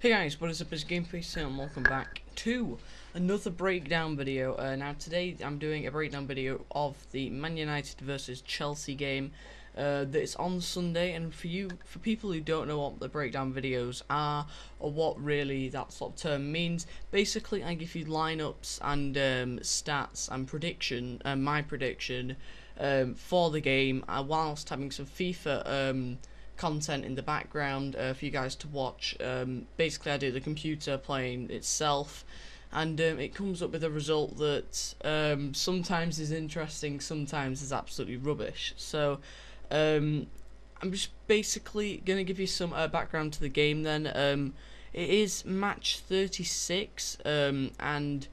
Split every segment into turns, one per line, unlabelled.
Hey guys, what is up? It's TheGameFaceHD and welcome back to another breakdown video. Now today I'm doing a breakdown video of the Man United versus Chelsea game that is on Sunday. And for people who don't know what the breakdown videos are or what really that sort of term means, basically I give you lineups and stats and my prediction for the game, whilst having some FIFA content in the background for you guys to watch. Basically I do the computer playing itself, and it comes up with a result that sometimes is interesting, sometimes is absolutely rubbish. So I'm just basically going to give you some background to the game then. It is match 36, and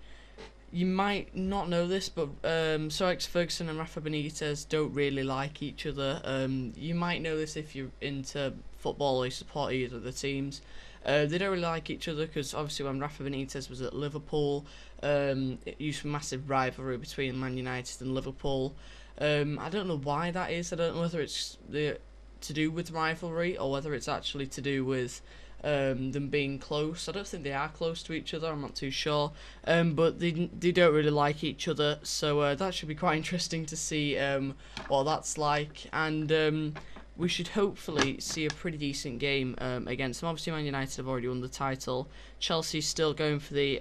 you might not know this, but Ferguson and Rafa Benitez don't really like each other. You might know this if you're into football or you support either of the teams. They don't really like each other because obviously when Rafa Benitez was at Liverpool, it used to be a massive rivalry between Man United and Liverpool. I don't know why that is. I don't know whether it's to do with rivalry or whether it's actually to do with them being close. I don't think they are close to each other, I'm not too sure, but they don't really like each other, so that should be quite interesting to see what that's like. And we should hopefully see a pretty decent game against them. Obviously Man United have already won the title. Chelsea's still going for the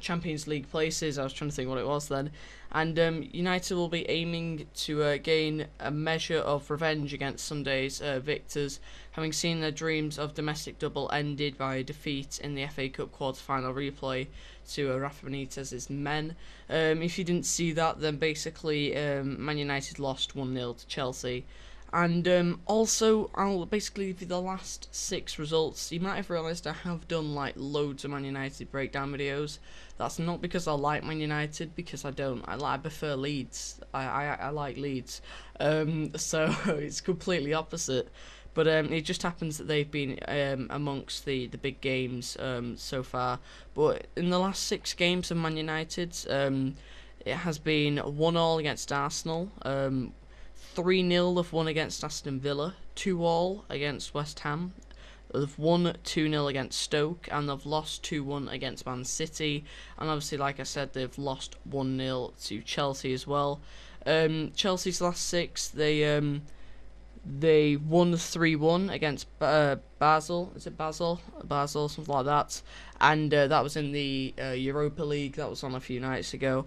Champions League places. I was trying to think what it was then. And United will be aiming to gain a measure of revenge against Sunday's victors, having seen their dreams of domestic double ended by a defeat in the FA Cup quarter-final replay to Rafa Benitez's men. If you didn't see that, then basically Man United lost 1-0 to Chelsea. And also, I'll basically give you the last 6 results. You might have realised I have done like loads of Man United breakdown videos. That's not because I like Man United, because I don't. I prefer Leeds. I like Leeds. So it's completely opposite. But it just happens that they've been amongst the big games so far. But in the last 6 games of Man United, it has been 1-1 against Arsenal. 3-0 they've won against Aston Villa, 2-2 against West Ham, they've won 2-0 against Stoke, and they've lost 2-1 against Man City, and obviously like I said they've lost 1-0 to Chelsea as well. Chelsea's last 6, they won 3-1 against Basel, is it Basel, something like that, and that was in the Europa League. That was on a few nights ago.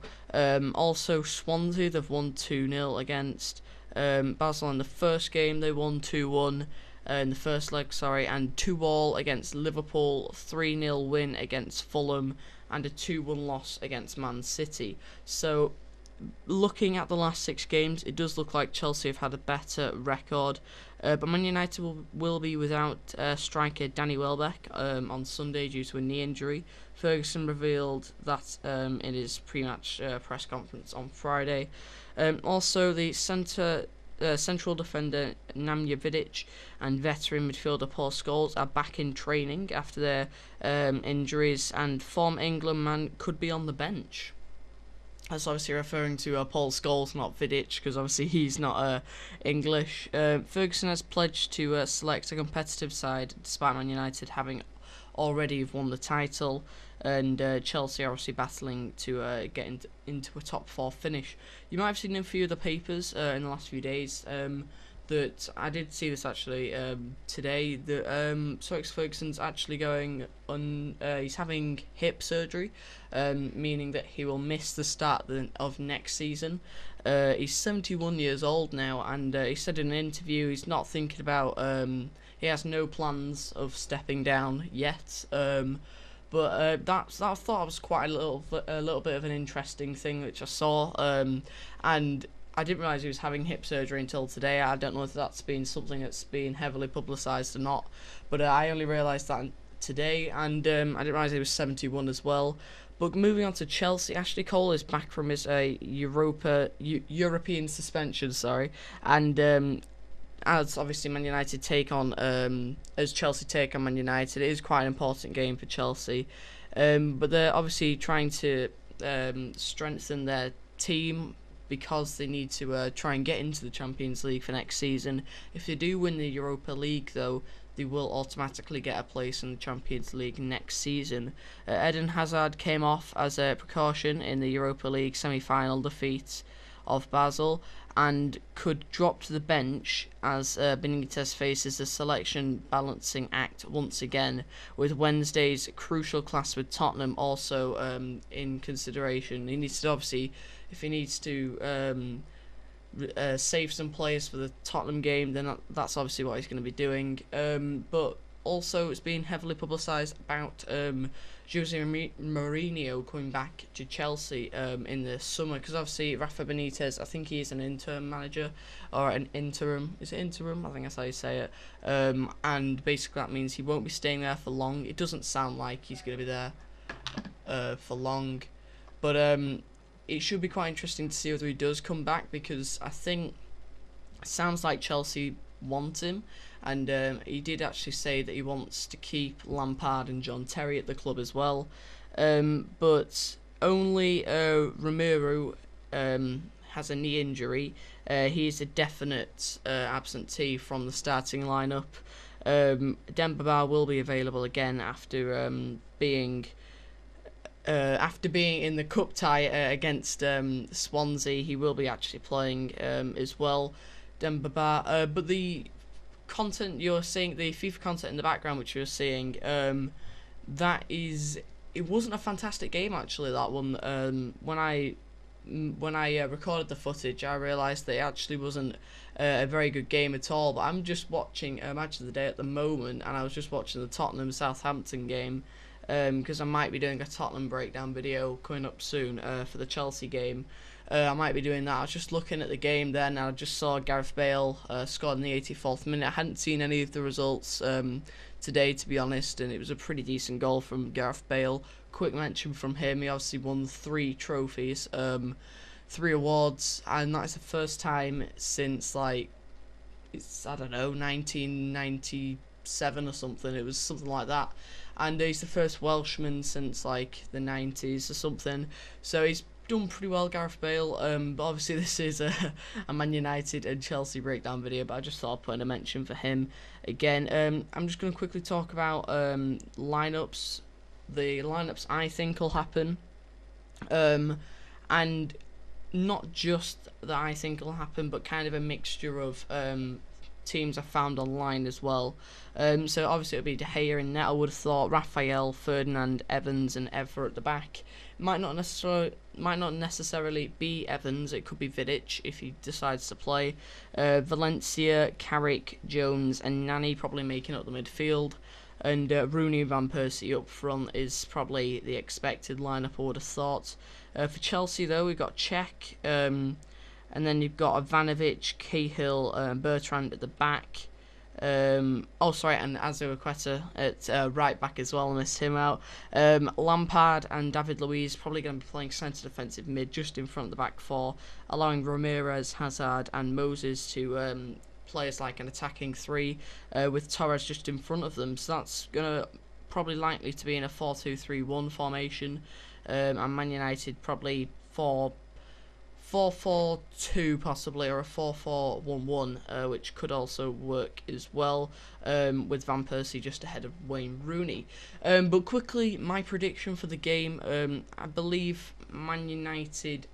Also Swansea, they've won 2-0 against Basel in the first game. They won 2-1 in the first leg, and 2-2 against Liverpool, 3-0 win against Fulham, and a 2-1 loss against Man City. So looking at the last 6 games, it does look like Chelsea have had a better record, but Man United will be without striker Danny Welbeck on Sunday due to a knee injury. Ferguson revealed that in his pre-match press conference on Friday. Also, the central defender Man.Utd and veteran midfielder Paul Scholes are back in training after their injuries, and former England man could be on the bench. That's obviously referring to Paul Scholes, not Vidic, because obviously he's not English. Ferguson has pledged to select a competitive side, despite Man United having already won the title, and Chelsea are obviously battling to get into a top 4 finish. You might have seen in a few of the papers in the last few days that I did see this actually today, that Ferguson's actually going on, he's having hip surgery, meaning that he will miss the start of next season. He's 71 years old now, and he said in an interview he's not thinking about, he has no plans of stepping down yet. But that I thought was quite a little bit of an interesting thing which I saw, and I didn't realise he was having hip surgery until today. I don't know if that's been something that's been heavily publicised or not, but I only realised that today, and I didn't realise he was 71 as well. But moving on to Chelsea, Ashley Cole is back from his European suspension, and as obviously Man United take on, as Chelsea take on Man United, it is quite an important game for Chelsea, but they're obviously trying to strengthen their team because they need to try and get into the Champions League for next season. If they do win the Europa League, though, they will automatically get a place in the Champions League next season. Eden Hazard came off as a precaution in the Europa League semi-final defeat of Basel, and could drop to the bench as Benitez faces a selection balancing act once again, with Wednesday's crucial clash with Tottenham also in consideration. He needs to, obviously, if he needs to save some players for the Tottenham game, then that's obviously what he's going to be doing. But also, it's been heavily publicised about Jose Mourinho coming back to Chelsea in the summer, because obviously Rafa Benitez, I think he's an interim manager, or an interim, is it interim? I think that's how you say it. And basically that means he won't be staying there for long. It doesn't sound like he's going to be there for long, but it should be quite interesting to see whether he does come back, because I think it sounds like Chelsea want him, and he did actually say that he wants to keep Lampard and John Terry at the club as well, but only Ramiro has a knee injury. He is a definite absentee from the starting lineup. Demba Ba will be available again after being in the cup tie against Swansea. He will be actually playing as well, Demba Ba. But the content you're seeing, the FIFA content in the background which you're seeing, it wasn't a fantastic game actually, that one. When I recorded the footage, I realised that it actually wasn't a very good game at all. But I'm just watching Match of the Day at the moment, and I was just watching the Tottenham-Southampton game, because I might be doing a Tottenham breakdown video coming up soon for the Chelsea game. I might be doing that. I was just looking at the game then, and I just saw Gareth Bale scored in the 84th minute. I hadn't seen any of the results today, to be honest, and it was a pretty decent goal from Gareth Bale. Quick mention from him, he obviously won 3 trophies, 3 awards, and that's the first time since, like, it's, I don't know, 1997 or something. It was something like that. And he's the first Welshman since, like, the 90s or something. So he's done pretty well, Gareth Bale. But obviously this is a Man United and Chelsea breakdown video, but I just thought I'd put in a mention for him again. I'm just going to quickly talk about lineups. The lineups I think will happen, and not just that I think will happen, but kind of a mixture of teams I found online as well. So obviously it'll be De Gea in net. I would have thought Raphael, Ferdinand, Evans, and Evra at the back. Might not necessarily be Evans. It could be Vidic if he decides to play. Valencia, Carrick, Jones, and Nani probably making up the midfield. And Rooney and Van Persie up front is probably the expected lineup I would have thought. For Chelsea though, we've got Cech, and then you've got Ivanovic, Cahill, Bertrand at the back. And Azpilicueta at right back as well. I missed him out. Lampard and David Luiz probably going to be playing centre defensive mid, just in front of the back 4, allowing Ramirez, Hazard, and Moses to play as like an attacking 3, with Torres just in front of them. So that's gonna probably likely to be in a 4-2-3-1 formation, and Man United probably 4-4-2 possibly, or a 4-4-1-1, which could also work as well, with Van Persie just ahead of Wayne Rooney. But quickly, my prediction for the game, I believe Man United,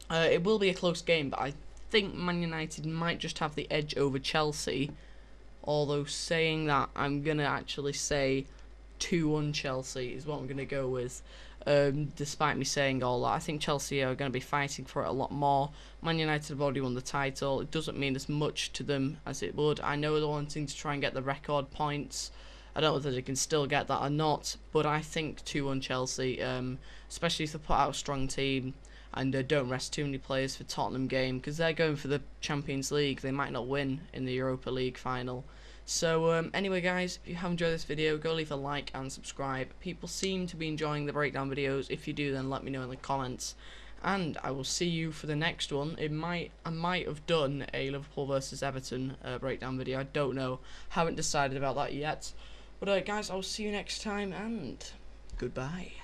it will be a close game, but I think Man United might just have the edge over Chelsea. Although saying that, I'm going to actually say 2-1 Chelsea is what I'm going to go with. Despite me saying all that, I think Chelsea are going to be fighting for it a lot more. Man United have already won the title. It doesn't mean as much to them as it would. I know they're wanting to try and get the record points. I don't know whether they can still get that or not, but I think 2-1 Chelsea, especially if they put out a strong team and don't rest too many players for Tottenham game, because they're going for the Champions League. They might not win in the Europa League final. So anyway guys, if you have enjoyed this video, go leave a like and subscribe. People seem to be enjoying the breakdown videos. If you do, then let me know in the comments, and I will see you for the next one. I might have done a Liverpool versus Everton breakdown video. I don't know, haven't decided about that yet. But guys, I'll see you next time, and goodbye.